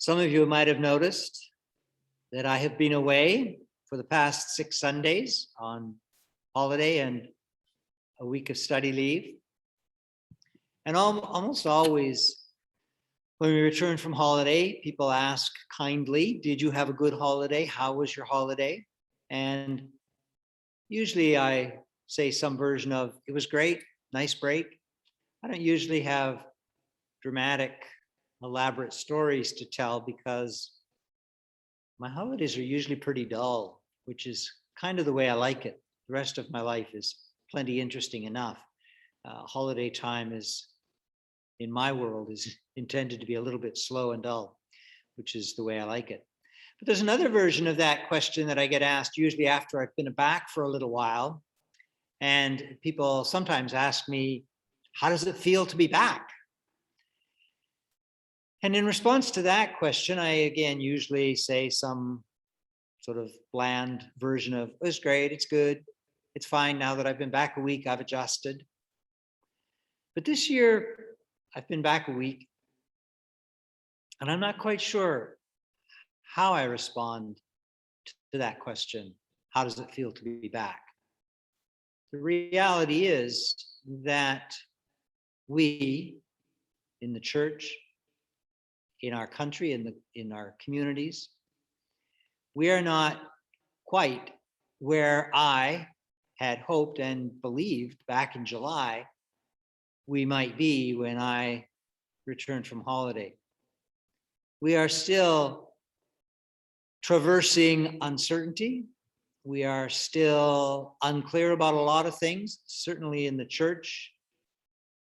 Some of you might have noticed that I have been away for the past 6 Sundays on holiday and a week of study leave. And almost always when we return from holiday, people ask kindly, did you have a good holiday? How was your holiday? And usually I say some version of, it was great, nice break. I don't usually have dramatic, elaborate stories to tell because my holidays are usually pretty dull, which is kind of the way I like it. The rest of my life is plenty interesting enough. Holiday time is, in my world, is intended to be a little bit slow and dull, which is the way I like it. But there's another version of that question that I get asked usually after I've been back for a little while. And people sometimes ask me, how does it feel to be back? And in response to that question, I again usually say some sort of bland version of, it's great, it's good, it's fine now that I've been back a week, I've adjusted. But this year, I've been back a week, and I'm not quite sure how I respond to that question. How does it feel to be back? The reality is that we in the church, in our country, in our communities, we are not quite where I had hoped and believed back in July we might be when I returned from holiday. We are still traversing uncertainty. We are still unclear about a lot of things, certainly in the church.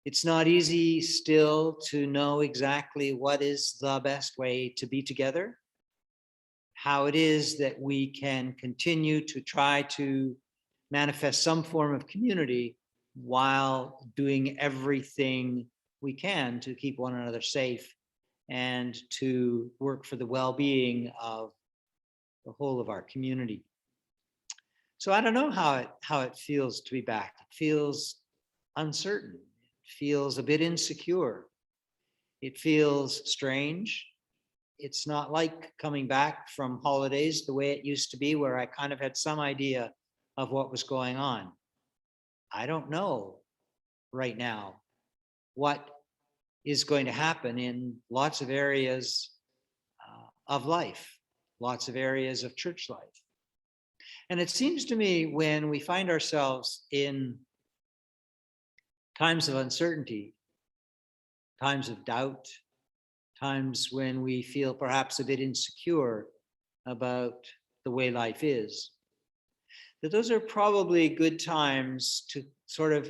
It's not easy still to know exactly what is the best way to be together, how it is that we can continue to try to manifest some form of community while doing everything we can to keep one another safe and to work for the well-being of the whole of our community. So I don't know how it feels to be back. It feels uncertain. It feels a bit insecure. It feels strange. It's not like coming back from holidays the way it used to be, where I kind of had some idea of what was going on. I don't know right now what is going to happen in lots of areas of life, lots of areas of church life. And it seems to me when we find ourselves in times of uncertainty, times of doubt, times when we feel perhaps a bit insecure about the way life is, that those are probably good times to sort of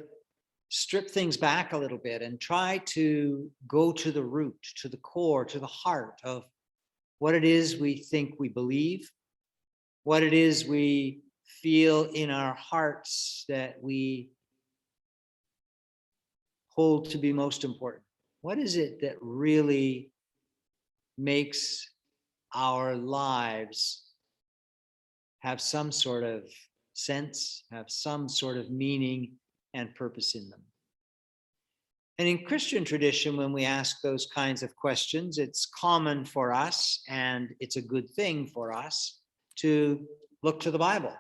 strip things back a little bit and try to go to the root, to the core, to the heart of what it is we think we believe, what it is we feel in our hearts that we hold to be most important. What is it that really makes our lives have some sort of sense, have some sort of meaning and purpose in them? And in Christian tradition, when we ask those kinds of questions, it's common for us, and it's a good thing for us, to look to the Bible.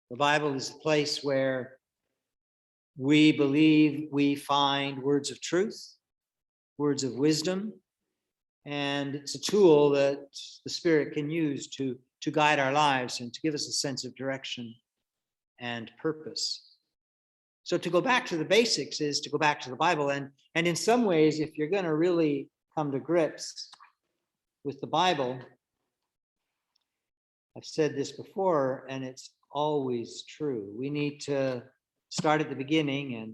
The Bible is the place where we believe we find words of truth, words of wisdom, and it's a tool that the Spirit can use to guide our lives and to give us a sense of direction and purpose. So to go back to the basics is to go back to the Bible. And in some ways, if you're going to really come to grips with the Bible, I've said this before, and it's always true. We need to start at the beginning and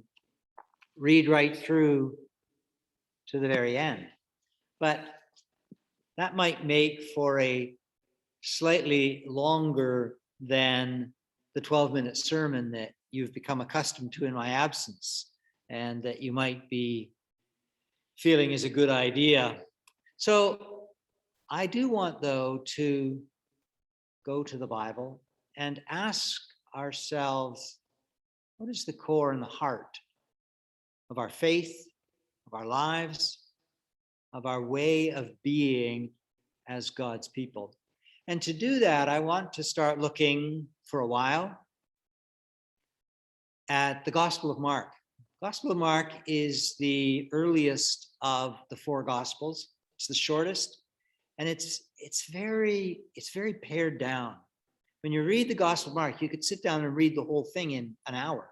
read right through to the very end. But that might make for a slightly longer than the 12-minute sermon that you've become accustomed to in my absence, and that you might be feeling is a good idea. So I do want, though, to go to the Bible and ask ourselves, what is the core and the heart of our faith, of our lives, of our way of being as God's people. And to do that, I want to start looking for a while at the Gospel of Mark. Gospel of Mark is the earliest of the four Gospels. It's the shortest, and it's very pared down. When you read the Gospel of Mark, you could sit down and read the whole thing in an hour,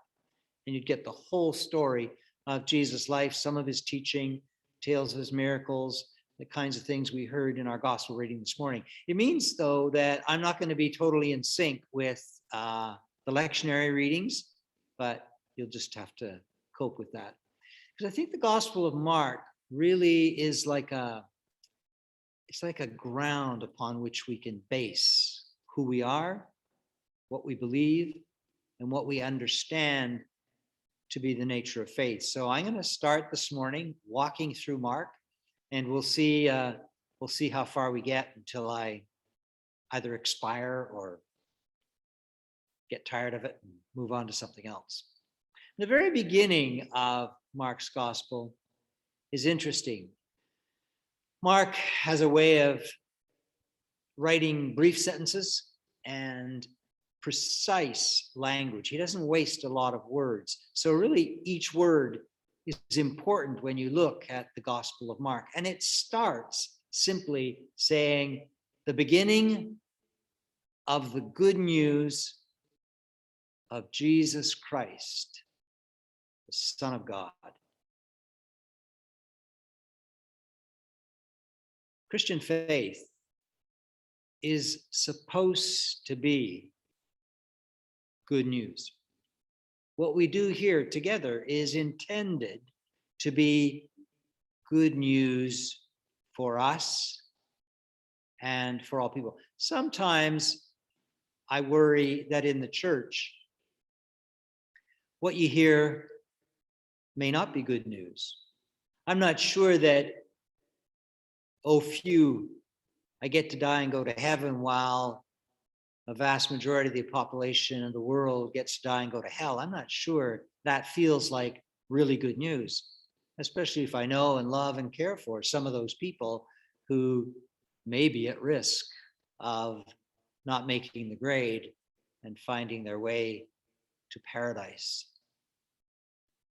and you'd get the whole story of Jesus' life, some of his teaching, tales of his miracles, the kinds of things we heard in our gospel reading this morning. It means, though, that I'm not going to be totally in sync with the lectionary readings, but you'll just have to cope with that. Because I think the Gospel of Mark really is like a ground upon which we can base who we are, what we believe, and what we understand to be the nature of faith. So I'm going to start this morning walking through Mark, and we'll see how far we get until I either expire or get tired of it and move on to something else. The very beginning of Mark's gospel is interesting. Mark has a way of writing brief sentences and precise language. He doesn't waste a lot of words. So really each word is important when you look at the Gospel of Mark. And it starts simply saying the beginning of the good news of Jesus Christ, the Son of God. Christian faith is supposed to be good news. What we do here together is intended to be good news for us and for all people. Sometimes I worry that in the church, what you hear may not be good news. I'm not sure that, oh, phew, I get to die and go to heaven while a vast majority of the population of the world gets to die and go to hell. I'm not sure that feels like really good news, especially if I know and love and care for some of those people who may be at risk of not making the grade and finding their way to paradise.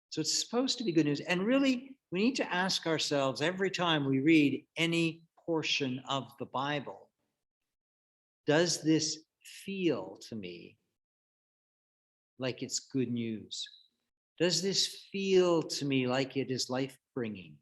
So it's supposed to be good news. And really, we need to ask ourselves every time we read any portion of the Bible, does this feel to me like it's good news? Does this feel to me like it is life-bringing?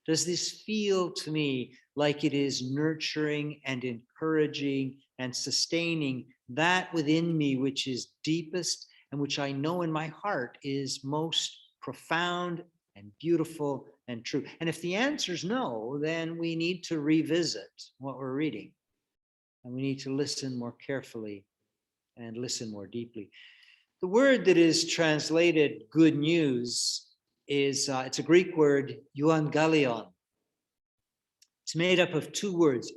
Does this feel to me like it is nurturing and encouraging and sustaining that within me which is deepest and which I know in my heart is most profound and beautiful and true? And if the answer is no, then we need to revisit what we're reading. And we need to listen more carefully and listen more deeply. The word that is translated good news is, it's a Greek word, euangelion. It's made up of two words,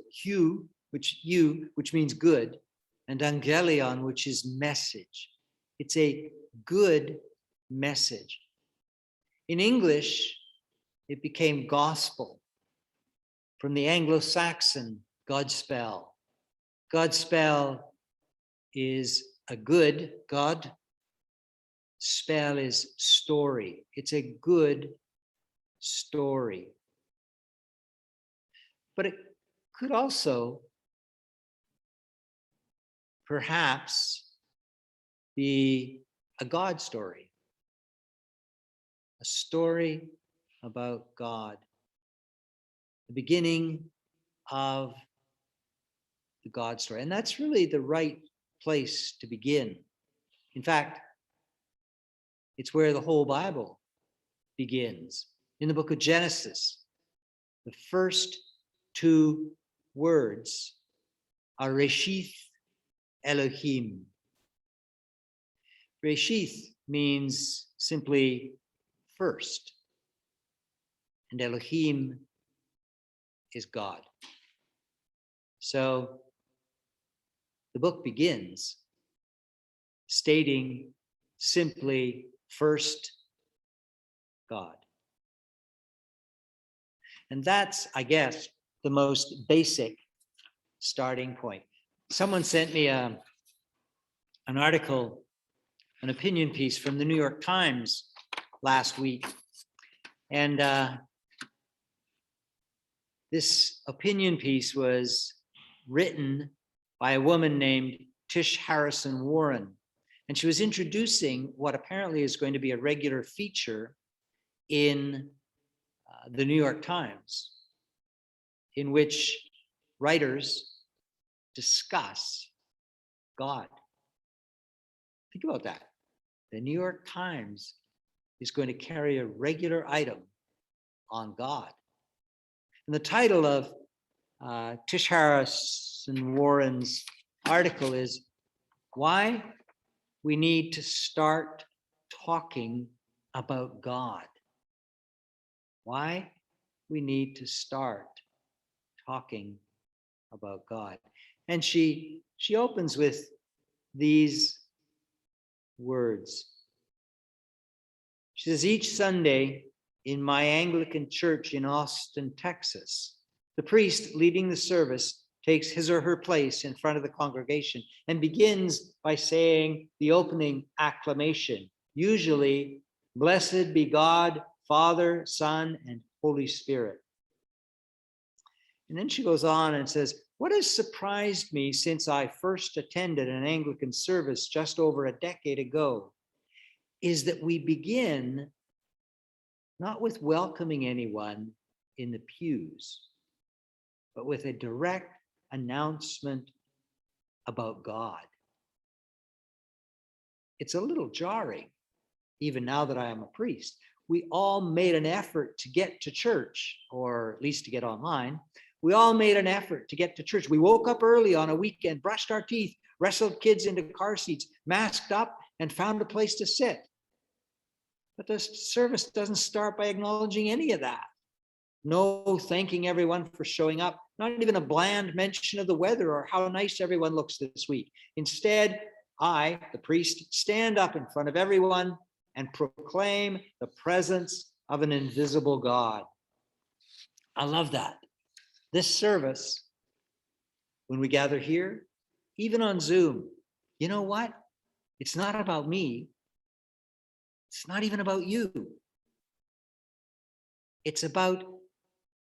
which means good, and angelion, which is message. It's a good message. In English, it became gospel from the Anglo-Saxon Godspell. Godspell is a good, God spell is story. It's a good story. But it could also perhaps be a God story, a story about God, the beginning of the God story. And that's really the right place to begin. In fact, it's where the whole Bible begins. In the book of Genesis, the first two words are Reshith Elohim. Reshith means simply first, and Elohim is God. So the book begins stating simply first God. And that's, I guess, the most basic starting point. Someone sent me an article, an opinion piece from the New York Times last week. And this opinion piece was written by a woman named Tish Harrison Warren. And she was introducing what apparently is going to be a regular feature in the New York Times, in which writers discuss God. Think about that. The New York Times is going to carry a regular item on God. And the title of Tish Harrison Warren's article is Why We Need to Start Talking About God. Why we need to start talking about God. And she opens with these words. She says, each Sunday in my Anglican church in Austin, Texas, the priest leading the service takes his or her place in front of the congregation and begins by saying the opening acclamation, usually, "Blessed be God, Father, Son, and Holy Spirit." And then she goes on and says, what has surprised me since I first attended an Anglican service just over a decade ago is that we begin not with welcoming anyone in the pews, but with a direct announcement about God. It's a little jarring, even now that I am a priest. We all made an effort to get to church, or at least to get online. We all made an effort to get to church. We woke up early on a weekend, brushed our teeth, wrestled kids into car seats, masked up, and found a place to sit. But the service doesn't start by acknowledging any of that. No thanking everyone for showing up, not even a bland mention of the weather or how nice everyone looks this week. Instead, I, the priest, stand up in front of everyone and proclaim the presence of an invisible God. I love that. This service, when we gather here, even on Zoom, you know what? It's not about me. It's not even about you. It's about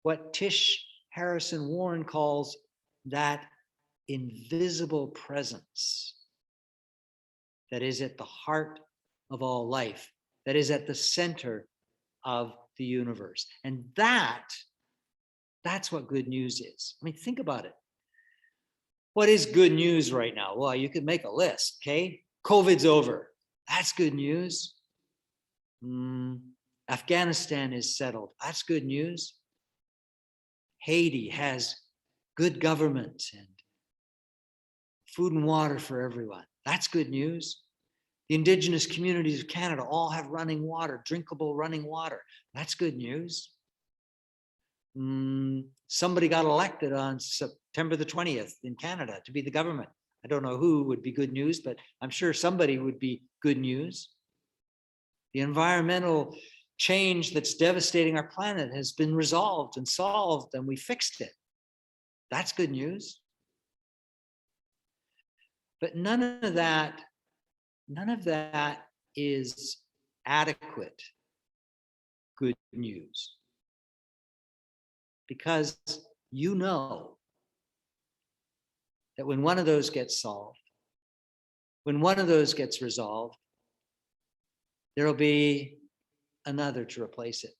what Tish Harrison Warren calls that invisible presence that is at the heart of all life, that is at the center of the universe. And that's what good news is. I mean, think about it. What is good news right now? Well, you could make a list, okay? COVID's over. That's good news. Afghanistan is settled. That's good news. Haiti has good government and food and water for everyone. That's good news. The Indigenous communities of Canada all have running water, drinkable running water. That's good news. Somebody got elected on September the 20th in Canada to be the government. I don't know who would be good news, but I'm sure somebody would be good news. The environmental change that's devastating our planet has been resolved and solved, and we fixed it. That's good news. But none of that is adequate good news. Because you know that when one of those gets solved, when one of those gets resolved, there'll be another to replace it.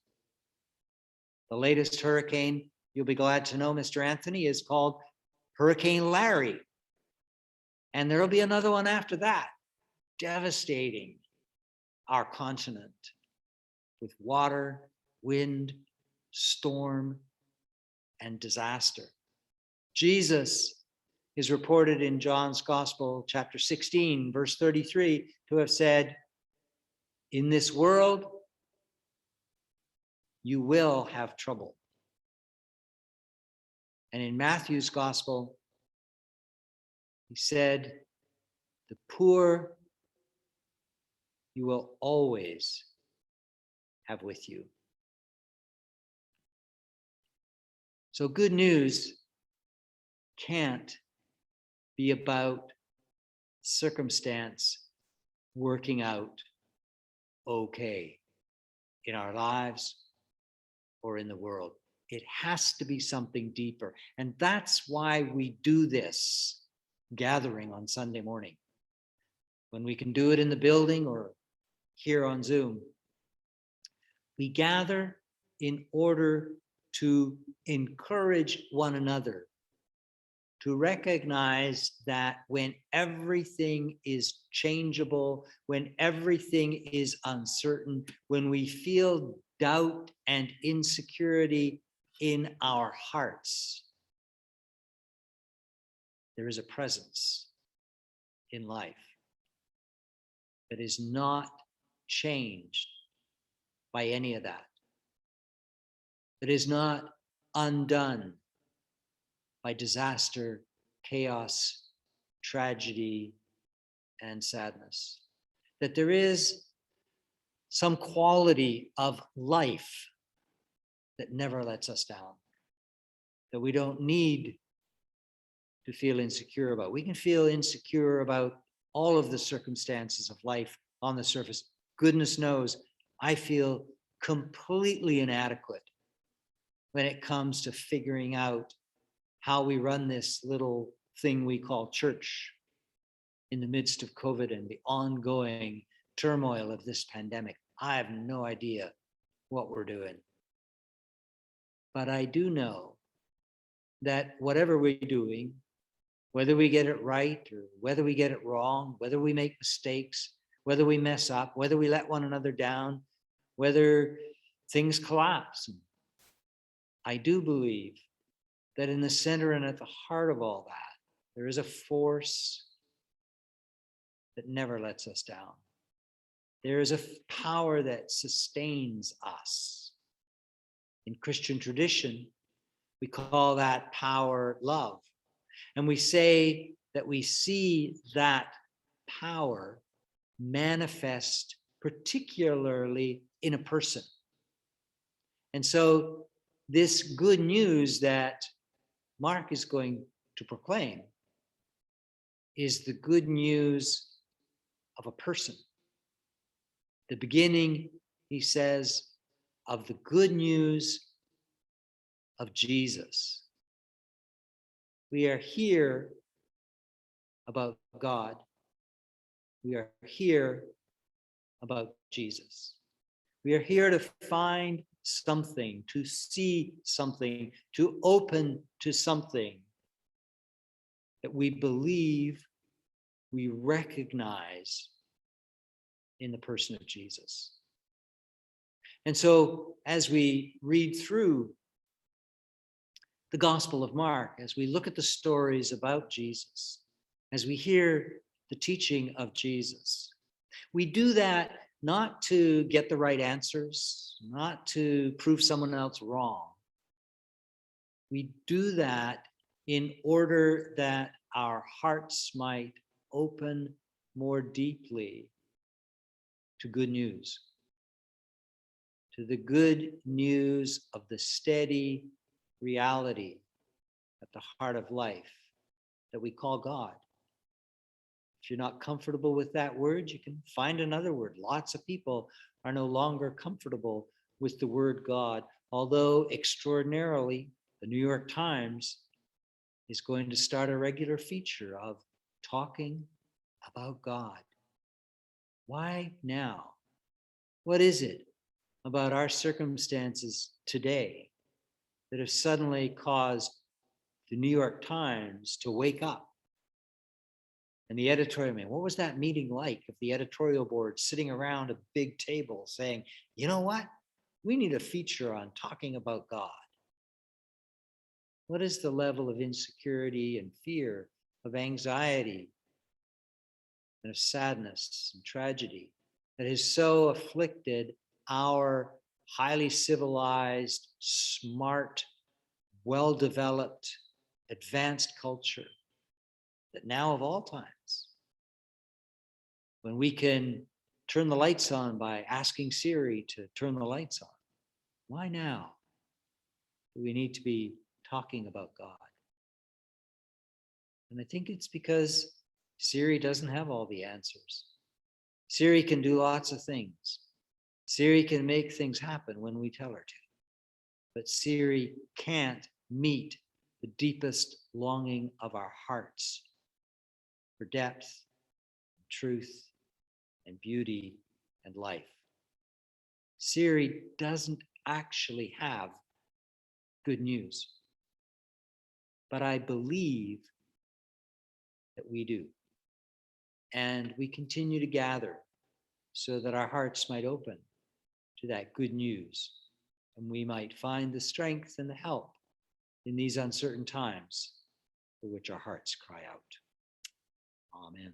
The latest hurricane, you'll be glad to know, Mr. Anthony, is called Hurricane Larry. And there'll be another one after that, devastating our continent with water, wind, storm, and disaster. Jesus is reported in John's Gospel, chapter 16, verse 33, to have said, "In this world, you will have trouble." And in Matthew's Gospel, he said, "The poor you will always have with you." So good news can't be about circumstance working out okay in our lives or in the world. It has to be something deeper. And that's why we do this gathering on Sunday morning. When we can do it in the building or here on Zoom, we gather in order to encourage one another to recognize that when everything is changeable, when everything is uncertain, when we feel doubt and insecurity in our hearts, there is a presence in life that is not changed by any of that, that is not undone by disaster, chaos, tragedy, and sadness. That there is some quality of life that never lets us down, that we don't need to feel insecure about. We can feel insecure about all of the circumstances of life on the surface. Goodness knows, I feel completely inadequate when it comes to figuring out how we run this little thing we call church in the midst of COVID and the ongoing turmoil of this pandemic. I have no idea what we're doing. But I do know that whatever we're doing, whether we get it right or whether we get it wrong, whether we make mistakes, whether we mess up, whether we let one another down, whether things collapse, I do believe that in the center and at the heart of all that, there is a force that never lets us down. There is a power that sustains us. In Christian tradition, we call that power love. And we say that we see that power manifest particularly in a person. And so this good news that Mark is going to proclaim is the good news of a person. The beginning, he says, of the good news of Jesus. We are here about God. We are here about Jesus. We are here to find something, to see something, to open to something that we believe, we recognize in the person of Jesus. And so as we read through the Gospel of Mark, as we look at the stories about Jesus, as we hear the teaching of Jesus, we do that not to get the right answers, not to prove someone else wrong. We do that in order that our hearts might open more deeply to good news, to the good news of the steady reality at the heart of life that we call God. If you're not comfortable with that word, you can find another word. Lots of people are no longer comfortable with the word God, although extraordinarily, the New York Times is going to start a regular feature of talking about God. Why now? What is it about our circumstances today that have suddenly caused the New York Times to wake up? And the editorial, man, what was that meeting like of the editorial board sitting around a big table saying, you know what? We need a feature on talking about God. What is the level of insecurity and fear, of anxiety, and of sadness and tragedy that has so afflicted our highly civilized, smart, well-developed, advanced culture, that now of all times, when we can turn the lights on by asking Siri to turn the lights on, why now do we need to be talking about God? And I think it's because Siri doesn't have all the answers. Siri can do lots of things. Siri can make things happen when we tell her to. But Siri can't meet the deepest longing of our hearts for depth, truth, and beauty and life. Siri doesn't actually have good news, but I believe that we do. And we continue to gather so that our hearts might open to that good news and we might find the strength and the help in these uncertain times for which our hearts cry out. Amen.